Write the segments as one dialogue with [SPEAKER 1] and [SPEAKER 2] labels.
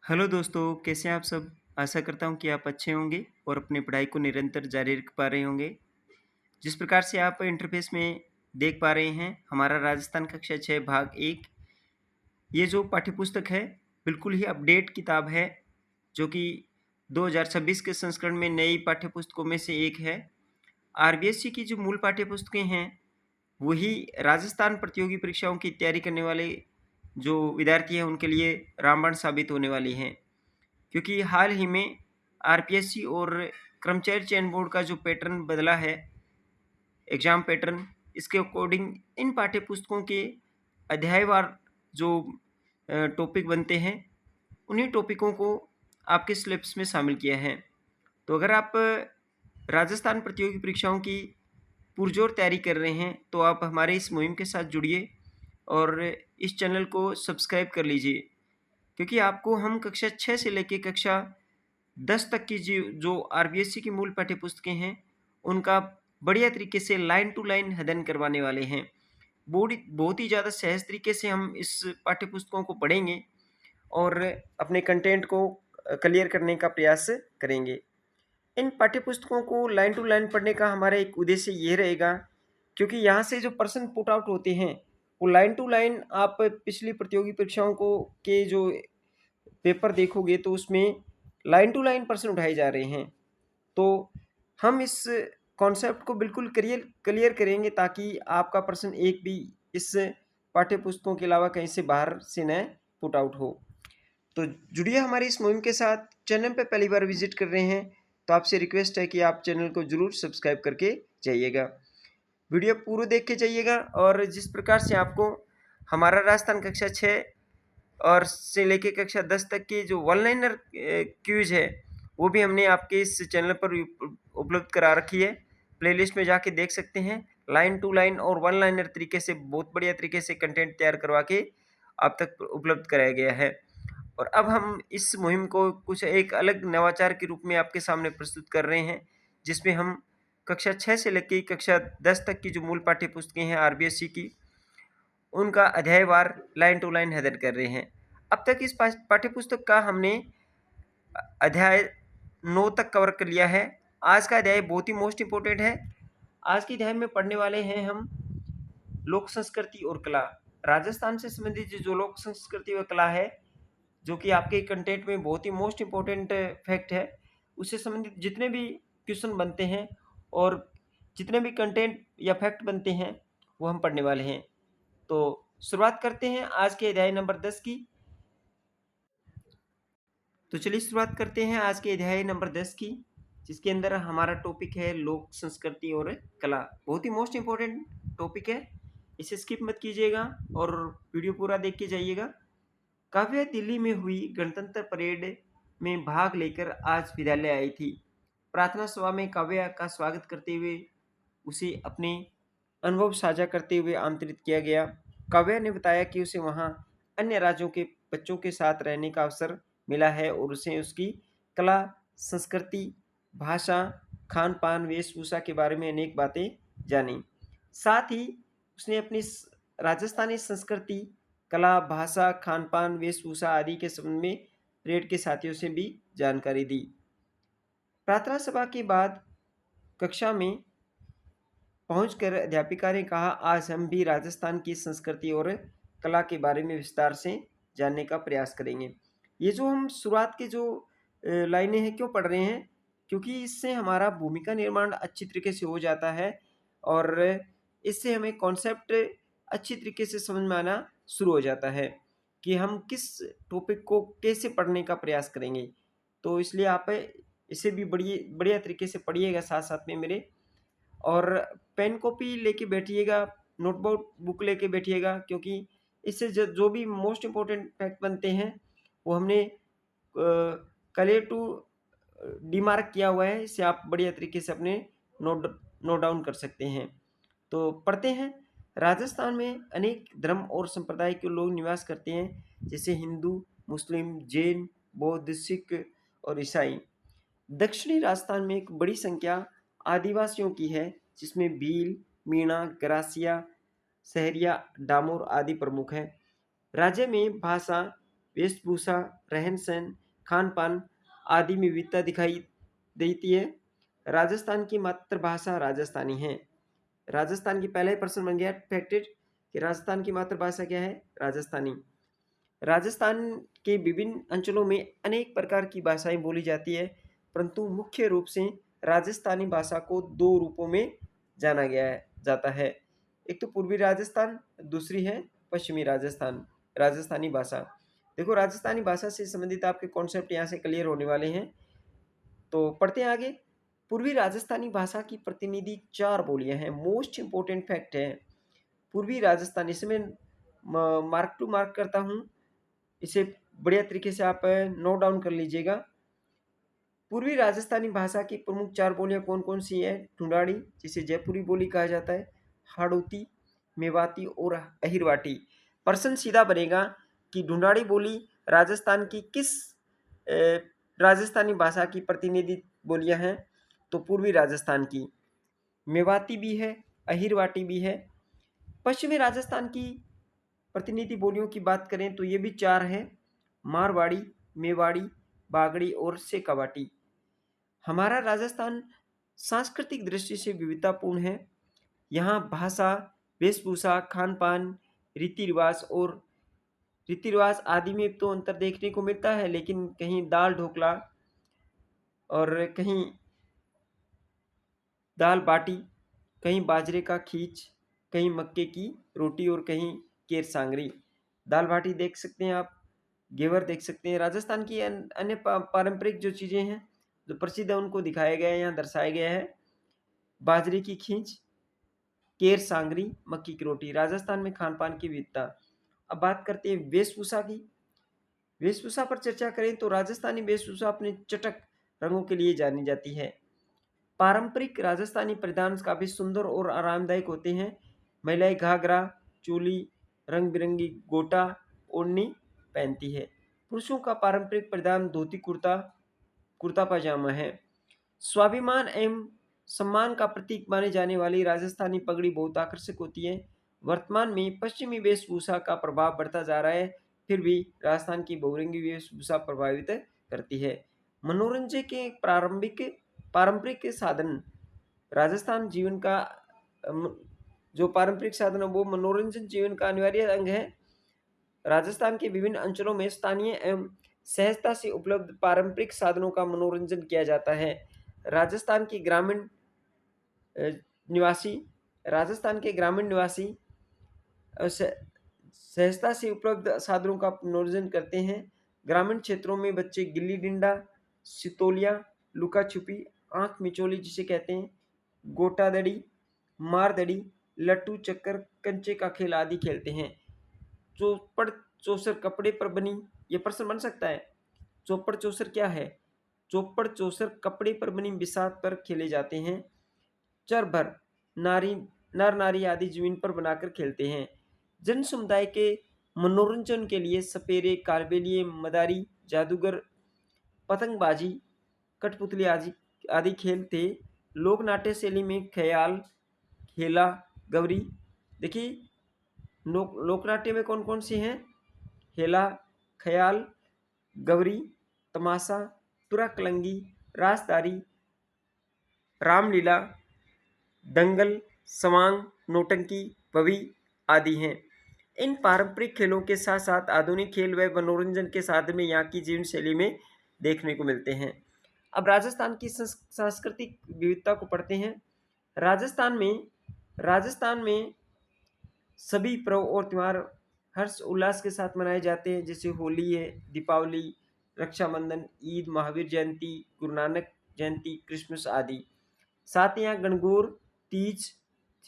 [SPEAKER 1] Hello दोस्तों, कैसे हैं आप सब? आशा करता हूँ कि आप अच्छे होंगे और अपनी पढ़ाई को निरंतर जारी रख पा रहे होंगे। जिस प्रकार से आप इंटरफ़ेस में देख पा रहे हैं, हमारा राजस्थान कक्षा 6 भाग 1 ये जो पाठ्यपुस्तक है, बिल्कुल ही अपडेट किताब है, जो कि 2026 के संस्करण में नई पाठ्यपुस्तकों में से एक है। आरबीएससी की जो मूल पाठ्यपुस्तकें हैं, वही राजस्थान प्रतियोगी परीक्षाओं की तैयारी करने वाले जो विद्यार्थी हैं, उनके लिए रामबाण साबित होने वाली हैं। क्योंकि हाल ही में आरपीएससी और कर्मचारी चयन बोर्ड का जो पैटर्न बदला है, एग्ज़ाम पैटर्न, इसके अकॉर्डिंग इन पाठ्यपुस्तकों के अध्यायवार जो टॉपिक बनते हैं, उन्हीं टॉपिकों को आपके सिलेबस में शामिल किया है। तो अगर आप राजस्थान प्रतियोगी परीक्षाओं की पुरजोर तैयारी कर रहे हैं, तो आप हमारे इस मुहिम के साथ जुड़िए और इस चैनल को सब्सक्राइब कर लीजिए। क्योंकि आपको हम कक्षा 6 से लेके कक्षा 10 तक की जो आरबीएससी की मूल पाठ्यपुस्तकें हैं, उनका बढ़िया तरीके से लाइन टू लाइन अध्ययन करवाने वाले हैं। बहुत ही ज़्यादा सहज तरीके से हम इस पाठ्यपुस्तकों को पढ़ेंगे और अपने कंटेंट को क्लियर करने का प्रयास करेंगे। इन पाठ्यपुस्तकों को लाइन टू लाइन पढ़ने का हमारा एक उद्देश्य ये रहेगा, क्योंकि यहाँ से जो प्रश्न पुट आउट होते हैं, वो लाइन टू लाइन आप पिछली प्रतियोगी परीक्षाओं को के जो पेपर देखोगे तो उसमें लाइन टू लाइन प्रश्न उठाए जा रहे हैं। तो हम इस कॉन्सेप्ट को बिल्कुल क्लियर क्लियर करेंगे, ताकि आपका प्रश्न एक भी इस पाठ्य पुस्तकों के अलावा कहीं से बाहर से न पुट आउट हो। तो जुड़िए हमारी इस मुहिम के साथ। चैनल पे पहली बार विजिट कर रहे हैं तो आपसे रिक्वेस्ट है कि आप चैनल को ज़रूर सब्सक्राइब करके जाइएगा। वीडियो पूरा देख के जाइएगा। और जिस प्रकार से आपको हमारा राजस्थान कक्षा 6 और से लेके कक्षा 10 तक की जो वन लाइनर क्विज है, वो भी हमने आपके इस चैनल पर उपलब्ध करा रखी है। प्लेलिस्ट में जाके देख सकते हैं। लाइन टू लाइन और वन लाइनर तरीके से बहुत बढ़िया तरीके से कंटेंट तैयार करवा के आप तक उपलब्ध कराया गया है। और अब हम इस मुहिम को कुछ एक अलग नवाचार के रूप में आपके सामने प्रस्तुत कर रहे हैं, जिसमें हम कक्षा 6 से लेके कक्षा 10 तक की जो मूल पाठ्य पुस्तकें हैं आरबीएससी की, उनका अध्यायवार लाइन टू लाइन अध्ययन कर रहे हैं। अब तक इस पाठ्यपुस्तक का हमने अध्याय 9 तक कवर कर लिया है। आज का अध्याय बहुत ही मोस्ट इम्पोर्टेंट है। आज के अध्याय में पढ़ने वाले हैं हम लोक संस्कृति और कला। राजस्थान से संबंधित जो लोक संस्कृति व कला है, जो कि आपके कंटेंट में बहुत ही मोस्ट इम्पोर्टेंट फैक्ट है, उससे संबंधित जितने भी क्वेश्चन बनते हैं और जितने भी कंटेंट या फैक्ट बनते हैं, वो हम पढ़ने वाले हैं। तो शुरुआत करते हैं आज के अध्याय नंबर 10 की। तो चलिए शुरुआत करते हैं आज के अध्याय नंबर 10 की, जिसके अंदर हमारा टॉपिक है लोक संस्कृति और कला। बहुत ही मोस्ट इम्पोर्टेंट टॉपिक है, इसे स्किप मत कीजिएगा और वीडियो पूरा देख के जाइएगा। काव्या दिल्ली में हुई गणतंत्र परेड में भाग लेकर आज विद्यालय आई थी। प्रार्थना सभा में काव्या का स्वागत करते हुए उसे अपने अनुभव साझा करते हुए आमंत्रित किया गया। काव्या ने बताया कि उसे वहां अन्य राज्यों के बच्चों के साथ रहने का अवसर मिला है और उसे उसकी कला, संस्कृति, भाषा, खान पान, वेशभूषा के बारे में अनेक बातें जानी। साथ ही उसने अपनी राजस्थानी संस्कृति, कला, भाषा, खान पान, वेशभूषा आदि के संबंध में परेड के साथियों से भी जानकारी दी। प्रार्थना सभा के बाद कक्षा में पहुंचकर अध्यापिका ने कहा, आज हम भी राजस्थान की संस्कृति और कला के बारे में विस्तार से जानने का प्रयास करेंगे। ये जो हम शुरुआत के जो लाइनें हैं क्यों पढ़ रहे हैं, क्योंकि इससे हमारा भूमिका निर्माण अच्छी तरीके से हो जाता है और इससे हमें कॉन्सेप्ट अच्छी तरीके से समझ में आना शुरू हो जाता है कि हम किस टॉपिक को कैसे पढ़ने का प्रयास करेंगे। तो इसलिए आप इसे भी बढ़िया तरीके से पढ़िएगा साथ साथ में मेरे। और पेन कॉपी लेके बैठिएगा, नोटबुक बुक लेके बैठिएगा, क्योंकि इससे जो भी मोस्ट इम्पोर्टेंट फैक्ट बनते हैं, वो हमने क्लियर टू डीमार्क किया हुआ है। इसे आप बढ़िया तरीके से अपने नोट नोट डाउन कर सकते हैं। तो पढ़ते हैं। राजस्थान में अनेक धर्म और संप्रदाय के लोग निवास करते हैं, जैसे हिंदू, मुस्लिम, जैन, बौद्ध, सिख और ईसाई। दक्षिणी राजस्थान में एक बड़ी संख्या आदिवासियों की है, जिसमें भील, मीणा, गरासिया, सहरिया, डामोर आदि प्रमुख हैं। राज्य में भाषा वेशभूषा, रहन सहन, खान पान आदि में विविधता दिखाई देती है। राजस्थान की मातृभाषा राजस्थानी है। राजस्थान की पहला ही प्रश्न बन गया फैक्टेड कि राजस्थान की मातृभाषा क्या है, राजस्थानी। राजस्थान के विभिन्न अंचलों में अनेक प्रकार की भाषाएं बोली जाती है, परंतु मुख्य रूप से राजस्थानी भाषा को दो रूपों में जाना गया है जाता है। एक तो पूर्वी राजस्थान, दूसरी है पश्चिमी राजस्थान, राजस्थानी भाषा। देखो, राजस्थानी भाषा से संबंधित आपके कॉन्सेप्ट यहाँ से क्लियर होने वाले हैं। तो पढ़ते हैं आगे। पूर्वी राजस्थानी भाषा की प्रतिनिधि 4 बोलियां हैं। मोस्ट इंपोर्टेंट फैक्ट है, पूर्वी राजस्थान, इसमें मार्क टू मार्क करता हूँ, इसे बढ़िया तरीके से आप नोट डाउन कर लीजिएगा। पूर्वी राजस्थानी भाषा की प्रमुख 4 बोलियां कौन कौन सी है? ढूंढाड़ी, जिसे जयपुरी बोली कहा जाता है, हाड़ौती, मेवाती और अहिरवाटी। प्रश्न सीधा बनेगा कि ढूंढाड़ी बोली राजस्थान की किस राजस्थानी भाषा की प्रतिनिधि बोलियां हैं? तो पूर्वी राजस्थान की। मेवाती भी है, अहिरवाटी भी है। पश्चिमी राजस्थान की प्रतिनिधि बोलियों की बात करें तो ये भी 4 हैं, मारवाड़ी, मेवाड़ी, बागड़ी और शेखावाटी। हमारा राजस्थान सांस्कृतिक दृष्टि से विविधतापूर्ण है। यहाँ भाषा, वेशभूषा, खान पान, रीति रिवाज आदि में तो अंतर देखने को मिलता है, लेकिन कहीं दाल ढोकला और कहीं दाल बाटी, कहीं बाजरे का खींच, कहीं मक्के की रोटी और कहीं केर सांगरी। दाल बाटी देख सकते हैं आप, घेवर देख सकते हैं। राजस्थान की अन्य पारंपरिक जो चीज़ें हैं जो प्रसिद्ध है उनको दिखाया गया है, यहाँ दर्शाया गया है। बाजरे की खींच, केर सांगरी, मक्की की रोटी, राजस्थान में खान पान की विविधता। अब बात करते हैं वेशभूषा की। वेशभूषा पर चर्चा करें तो राजस्थानी वेशभूषा अपने चटक रंगों के लिए जानी जाती है। पारंपरिक राजस्थानी परिधान काफी सुंदर और आरामदायक होते हैं। महिलाएं घाघरा, चोली, रंग बिरंगी गोटा, ओढ़नी पहनती है। पुरुषों का पारंपरिक परिधान धोती कुर्ता, कुर्ता पजामा है। स्वाभिमान एवं सम्मान का प्रतीक माने जाने वाली राजस्थानी पगड़ी बहुत आकर्षक होती है। वर्तमान में पश्चिमी वेशभूषा का प्रभाव बढ़ता जा रहा है, फिर भी राजस्थान की बहुरंगी वेशभूषा प्रभावित करती है। मनोरंजन के प्रारंभिक पारंपरिक साधन, राजस्थान जीवन का जो पारंपरिक साधन है वो मनोरंजन जीवन का अनिवार्य अंग है। राजस्थान के विभिन्न अंचलों में स्थानीय एवं सहजता से उपलब्ध पारंपरिक साधनों का मनोरंजन किया जाता है। राजस्थान की ग्रामीण निवासी राजस्थान के ग्रामीण निवासी सहजता से उपलब्ध साधनों का मनोरंजन करते हैं। ग्रामीण क्षेत्रों में बच्चे गिल्ली डंडा, सितोलिया, लुका छुपी, आंख मिचोली जिसे कहते हैं, गोटा दड़ी, मार दड़ी, लट्टू चक्कर, कंचे का खेल आदि खेलते हैं। चौपड़ चौसर कपड़े पर बनी, ये प्रश्न बन सकता है, चौपड़ चौसर क्या है? चौपड़ चौसर कपड़े पर बनी बिसात पर खेले जाते हैं। चरभर नर नारी आदि जमीन पर बनाकर खेलते हैं। जन समुदाय के मनोरंजन के लिए सपेरे, कालबेलिए, मदारी, जादूगर, पतंगबाजी, कठपुतली आदि खेल थे। लोक नाट्य शैली में ख्याल, खेला, गवरी। देखिए, लोकनाट्य में कौन कौन सी हैं? हेला, ख्याल, गवरी, तमाशा, तुराकलंगी, रासदारी, रामलीला, दंगल, सवांग, नौटंकी, बवी आदि हैं। इन पारंपरिक खेलों के साथ साथ आधुनिक खेल व मनोरंजन के साधन में यहाँ की जीवन शैली में देखने को मिलते हैं। अब राजस्थान की सांस्कृतिक विविधता को पढ़ते हैं। राजस्थान में सभी पर्व और त्यौहार हर्ष उल्लास के साथ मनाए जाते हैं, जैसे होली है, दीपावली, रक्षाबंधन, ईद, महावीर जयंती, गुरु नानक जयंती, क्रिसमस आदि। साथ ही यहाँ गणगौर, तीज,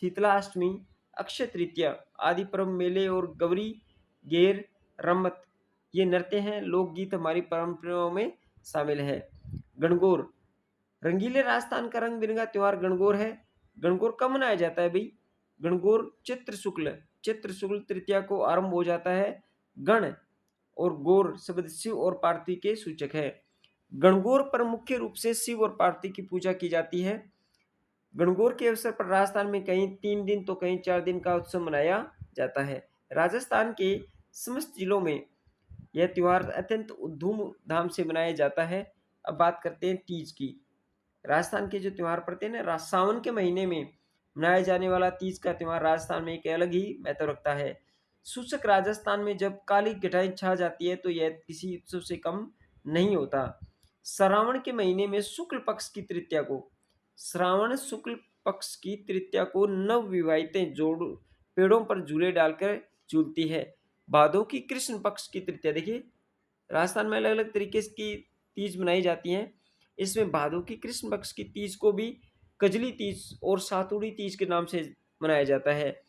[SPEAKER 1] शीतला अष्टमी, अक्षय तृतीया आदि पर्व, मेले और गौरी, गेर, रम्मत ये नृत्य हैं। लोकगीत हमारी परंपराओं में शामिल है। गणगौर, रंगीले राजस्थान का रंग बिरंगा त्योहार गणगौर है। गणगौर कब मनाया जाता है भाई? गणगौर चित्र शुक्ल तृतीया को आरंभ हो जाता है। गण और गौर शब्द शिव और पार्वती के सूचक है। गणगौर पर मुख्य रूप से शिव और पार्वती की पूजा की जाती है। गणगौर के अवसर पर राजस्थान में कहीं 3 दिन तो कहीं 4 दिन का उत्सव मनाया जाता है। राजस्थान के समस्त जिलों में यह त्यौहार अत्यंत धूमधाम से मनाया जाता है। अब बात करते हैं तीज की। राजस्थान के जो त्यौहार पड़ते हैं ना, सावन के महीने में मनाया जाने वाला तीज का त्यौहार राजस्थान में एक अलग ही महत्व रखता है। सूचक राजस्थान में जब काली घटाएं छा जाती है तो यह किसी उत्सव से कम नहीं होता। श्रावण के महीने में शुक्ल पक्ष की तृतीया को श्रावण शुक्ल पक्ष की तृतीया को नव विवाहितें जोड़ पेड़ों पर झूले डालकर झूलती है। भादों की कृष्ण पक्ष की तृतीया, देखिए राजस्थान में अलग अलग तरीके की तीज मनाई जाती हैं। इसमें भादों की कृष्ण पक्ष की तीज को भी कजली तीज और सातुड़ी तीज के नाम से मनाया जाता है।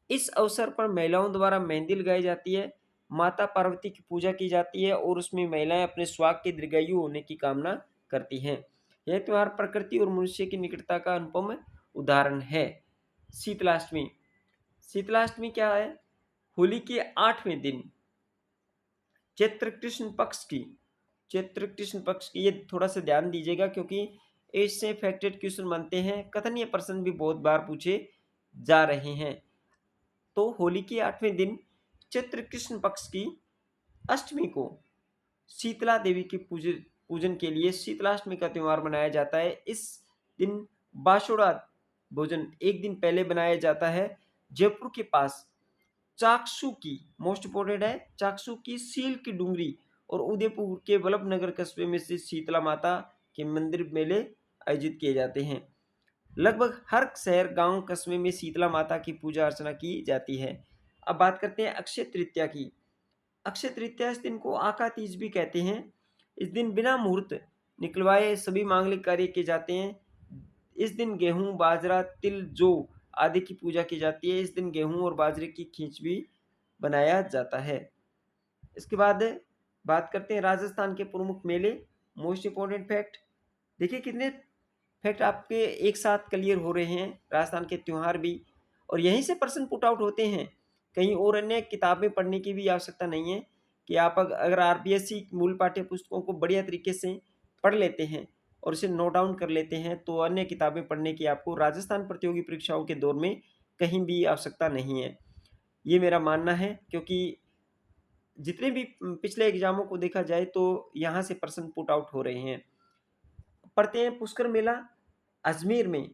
[SPEAKER 1] इस अवसर पर महिलाओं द्वारा मेहंदी लगाई जाती है, माता पार्वती की पूजा की जाती है और उसमें महिलाएं अपने सुहाग के दीर्घायु होने की कामना करती हैं। यह त्योहार प्रकृति और मनुष्य की निकटता का अनुपम उदाहरण है। शीतलाष्टमी। शीतलाष्टमी क्या है? होली के 8वें दिन चैत्र कृष्ण पक्ष की ये थोड़ा सा ध्यान दीजिएगा क्योंकि इससे फैक्टेड क्वेश्चन बनते हैं, कथनीय प्रश्न भी बहुत बार पूछे जा रहे हैं। तो होली के 8वें दिन चैत्र कृष्ण पक्ष की अष्टमी को शीतला देवी के पूजन के लिए शीतलाष्टमी का त्यौहार मनाया जाता है। इस दिन बाशुड़ा भोजन एक दिन पहले बनाया जाता है। जयपुर के पास चाकसू की, मोस्ट इंपोर्टेंट है, चाकसू की सील की डूंगरी और उदयपुर के वल्लभ नगर कस्बे में से शीतला माता के मंदिर मेले आयोजित किए जाते हैं। लगभग हर शहर गांव कस्बे में शीतला माता की पूजा अर्चना की जाती है। अब बात करते हैं अक्षय तृतीया की। अक्षय तृतीया, इस दिन को आका तीज भी कहते हैं। इस दिन बिना मुहूर्त निकलवाए सभी मांगलिक कार्य किए जाते हैं। इस दिन गेहूं, बाजरा, तिल, जौ आदि की पूजा की जाती है। इस दिन गेहूं और बाजरे की खींच भी बनाया जाता है। इसके बाद बात करते हैं राजस्थान के प्रमुख मेले, मोस्ट इंपोर्टेंट फैक्ट। देखिए कितने फैक्ट आपके एक साथ क्लियर हो रहे हैं, राजस्थान के त्यौहार भी, और यहीं से प्रश्न पुट आउट होते हैं। कहीं और अन्य किताबें पढ़ने की भी आवश्यकता नहीं है कि आप अगर आरपीएससी मूल पाठ्य पुस्तकों को बढ़िया तरीके से पढ़ लेते हैं और इसे नोट डाउन कर लेते हैं तो अन्य किताबें पढ़ने की आपको राजस्थान प्रतियोगी परीक्षाओं के दौर में कहीं भी आवश्यकता नहीं है, ये मेरा मानना है। क्योंकि जितने भी पिछले एग्जामों को देखा जाए तो यहाँ से प्रश्न पुट आउट हो रहे हैं। पढ़ते हैं पुष्कर मेला। अजमेर में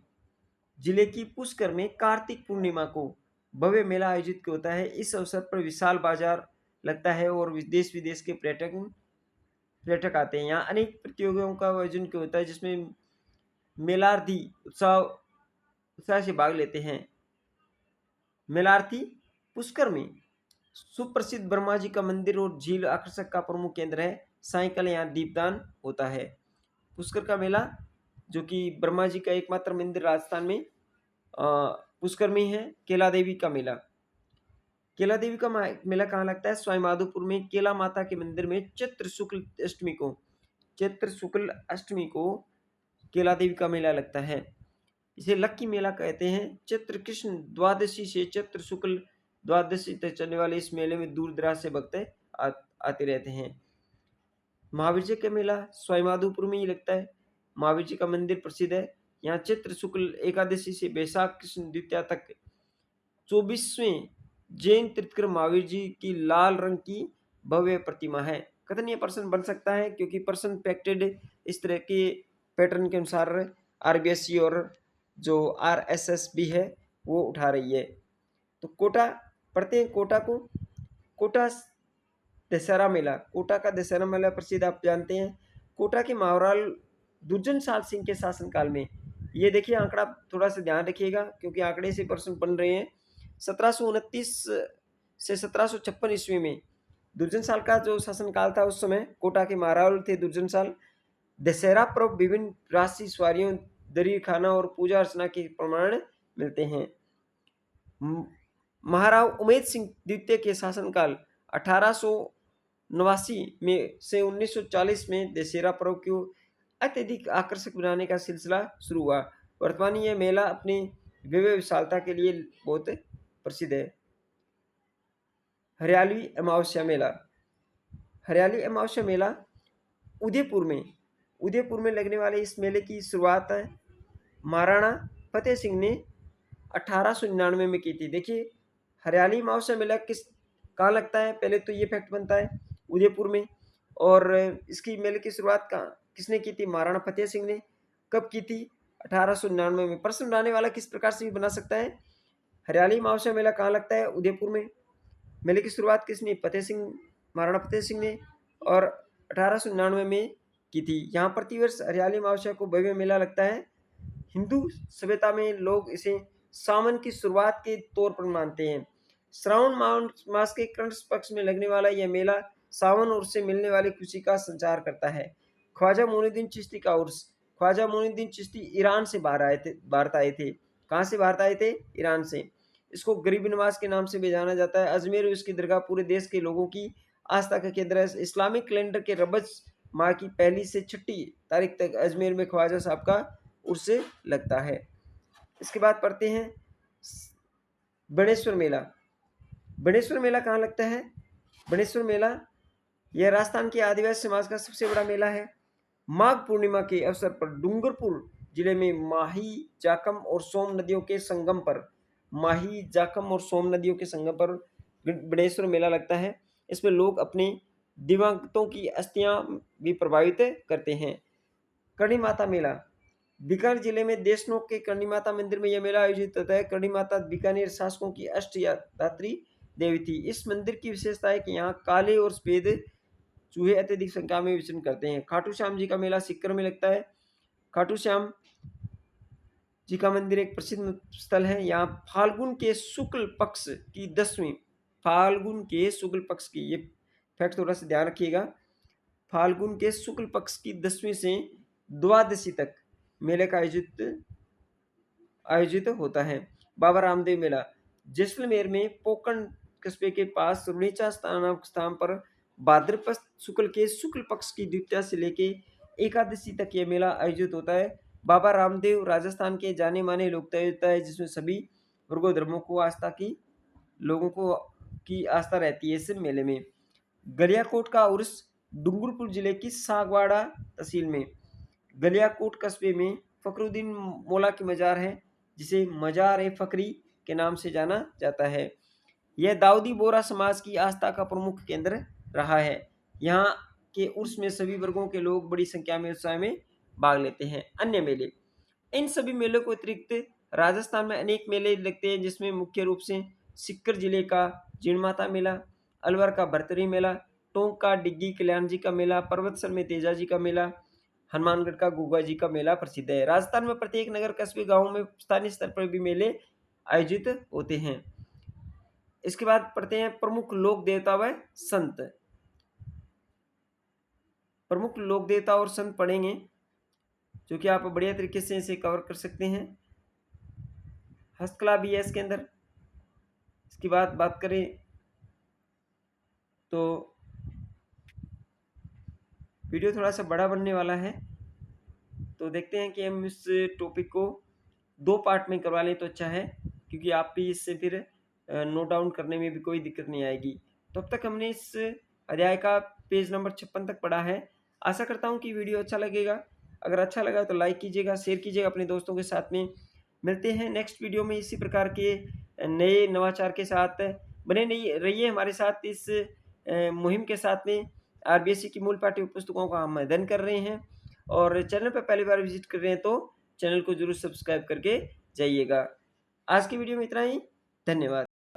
[SPEAKER 1] जिले की पुष्कर में कार्तिक पूर्णिमा को भव्य मेला आयोजित होता है। इस अवसर पर विशाल बाजार लगता है और देश विदेश के पर्यटक आते हैं। यहाँ अनेक प्रतियोगिताओं का आयोजन होता है जिसमें मेलार्थी उत्साह से भाग लेते हैं। मेलार्थी पुष्कर में सुप्रसिद्ध ब्रह्मा जी का मंदिर और झील आकर्षक का प्रमुख केंद्र है। सायंकाल यहाँ दीपदान होता है। पुष्कर का मेला जो कि ब्रह्मा जी का एकमात्र मंदिर राजस्थान में पुष्कर में है। केला देवी का मेला। केला देवी का मेला कहाँ लगता है? सवाई माधोपुर में केला माता के मंदिर में चैत्र शुक्ल अष्टमी को केला देवी का मेला लगता है। इसे लक्की मेला कहते हैं। चैत्र कृष्ण द्वादशी से चैत्र शुक्ल द्वादशी तक चलने वाले इस मेले में दूर दराज से भक्त आते रहते हैं। महावीर जी का मेला सवाई माधोपुर में ही लगता है। महावीर जी का मंदिर प्रसिद्ध है। यहाँ चैत्र शुक्ल एकादशी से बैसाख कृष्ण द्वितीया तक 24वें जैन तीर्थंकर महावीर जी की लाल रंग की भव्य प्रतिमा है। कथनीय प्रश्न बन सकता है क्योंकि प्रश्न पैक्टेड इस तरह के पैटर्न के अनुसार आरबीएससी और जो आरएसएस भी है वो उठा रही है। तो कोटा पढ़ते हैं कोटा को। कोटा दशहरा मेला, कोटा का दशहरा मेला प्रसिद्ध आप जानते हैं। कोटा के महाराल दुर्जनपाल सिंह के शासनकाल में, ये देखिए आंकड़ा थोड़ा सा ध्यान रखिएगा क्योंकि आंकड़े से प्रश्न बन रहे हैं। 1729 से 1756 ईस्वी में दुर्जनपाल का जो शासनकाल था उस समय कोटा के महाराल थे दुर्जनपाल। दशहरा पर्व विभिन्न राशि सवारियों, दरी खाना और पूजा अर्चना के प्रमाण मिलते हैं। महाराव उमेद सिंह द्वितीय के शासनकाल 1889 में से 1940 में दशहरा पर्व को अत्यधिक आकर्षक बनाने का सिलसिला शुरू हुआ। वर्तमान में यह मेला अपनी भव्य विशालता के लिए बहुत प्रसिद्ध है। हरियाली अमावस्या मेला। हरियाली अमावस्या मेला उदयपुर में लगने वाले इस मेले की शुरुआत महाराणा फतेह सिंह ने 1899 में की थी। देखिए हरियाली अमावस्या मेला कहाँ लगता है, पहले तो ये फैक्ट बनता है। उदयपुर में। और इसकी मेले की शुरुआत किसने की थी? महाराणा फतेह सिंह ने। कब की थी? 1899 में। प्रश्न बनाने वाला किस प्रकार से भी बना सकता है। हरियाली महोत्सव मेला कहाँ लगता है? उदयपुर में। मेले की शुरुआत किसने? फतेह सिंह, महाराणा फतेह सिंह ने, और 1899 में की थी। यहाँ प्रतिवर्ष हरियाली महोत्सव को भव्य मेला लगता है। हिंदू सभ्यता में लोग इसे सावन की शुरुआत के तौर पर मानते हैं। श्रावण मास के कृष्ण पक्ष में लगने वाला यह मेला सावन और उससे मिलने वाली खुशी का संचार करता है। ख्वाजा मोइनुद्दीन चिश्ती का उर्स। ख्वाजा मोइनुद्दीन चिश्ती ईरान से भारत आए थे। कहाँ से भारत आए थे? ईरान से। इसको गरीब नवाज के नाम से भी जाना जाता है। अजमेर इसकी दरगाह पूरे देश के लोगों की आस्था का केंद्र है। इस्लामिक कैलेंडर के रबज माह की 1 से 6 तारीख तक अजमेर में ख्वाजा साहब का उर्स लगता है। इसके बाद पढ़ते हैं बनेश्वर मेला। बनेश्वर मेला कहाँ लगता है? बनेश्वर मेला यह राजस्थान के आदिवासी समाज का सबसे बड़ा मेला है। माघ पूर्णिमा के अवसर पर डूंगरपुर जिले में माही, जाखम और सोम नदियों के संगम पर बनेश्वर मेला लगता है। इसमें लोग अपने दिवंगतों की अस्थियां भी प्रभावित करते हैं। करणी माता मेला। बीकानेर जिले में देशनोक के करणी माता मंदिर में यह मेला आयोजित होता है। करणी माता बीकानेर शासकों की अष्टधात्री देवी थी। इस मंदिर की विशेषता है कि यहाँ काले और सफेद चूहे अत्यधिक संख्या में विचरण करते हैं। खाटू श्याम जी का मेला सीकर में लगता है। खाटू श्याम जी का मंदिर एक प्रसिद्ध स्थल है। यहाँ फाल्गुन के शुक्ल पक्ष की 10वीं, फाल्गुन के शुक्ल पक्ष की, ये फैक्ट थोड़ा सा ध्यान रखिएगा, फाल्गुन के शुक्ल पक्ष की 10वीं से द्वादशी तक मेले का आयोजित होता है। बाबा रामदेव मेला। जैसलमेर में पोकरण कस्बे के पास रुणीचा स्थान पर भाद्रपद शुक्ल के शुक्ल पक्ष की द्वितीया से लेके एकादशी तक यह मेला आयोजित होता है। बाबा रामदेव राजस्थान के जाने माने लोक देवता है, जिसमें सभी वर्गों धर्मों को लोगों की आस्था रहती है इस मेले में। गलियाकोट का उर्स डूंगरपुर जिले की सागवाड़ा तहसील में गलियाकोट कस्बे में फखरुद्दीन मौला की मजार है, जिसे मजार ए फकरी के नाम से जाना जाता है। यह दाऊदी बोरा समाज की आस्था का प्रमुख केंद्र रहा है। यहाँ के उर्स में सभी वर्गों के लोग बड़ी संख्या में उत्साह में भाग लेते हैं। अन्य मेले। इन सभी मेलों को अतिरिक्त राजस्थान में अनेक मेले लगते हैं, जिसमें मुख्य रूप से सीकर जिले का जीणमाता मेला, अलवर का भरतरी मेला, टोंक का डिग्गी कल्याण जी का मेला, पर्वतसर में तेजा जी का मेला, हनुमानगढ़ का गुगा जी का मेला प्रसिद्ध है। राजस्थान में प्रत्येक नगर, कस्बे, गांवों में स्थानीय स्तर पर भी मेले आयोजित होते हैं। इसके बाद पढ़ते हैं प्रमुख लोक देवता व संत। प्रमुख लोक देवता और संत पढ़ेंगे, जो कि आप बढ़िया तरीके से इसे कवर कर सकते हैं। हस्तकला भी है इसके अंदर। इसकी बात करें तो वीडियो थोड़ा सा बड़ा बनने वाला है, तो देखते हैं कि हम इस टॉपिक को 2 पार्ट में करवा लें तो अच्छा है, क्योंकि आप भी इससे फिर नोट डाउन करने में भी कोई दिक्कत नहीं आएगी। तो अब तक हमने इस अध्याय का पेज नंबर 56 तक पढ़ा है। आशा करता हूँ कि वीडियो अच्छा लगेगा। अगर अच्छा लगा तो लाइक कीजिएगा, शेयर कीजिएगा अपने दोस्तों के साथ में। मिलते हैं नेक्स्ट वीडियो में इसी प्रकार के नए नवाचार के साथ। बने रहिए हमारे साथ इस मुहिम के साथ में। आरबीएससी की मूल पाठ्य पुस्तकों का हम अध्ययन कर रहे हैं, और चैनल पर पहली बार विजिट कर रहे हैं तो चैनल को जरूर सब्सक्राइब करके जाइएगा। आज की वीडियो में इतना ही। धन्यवाद।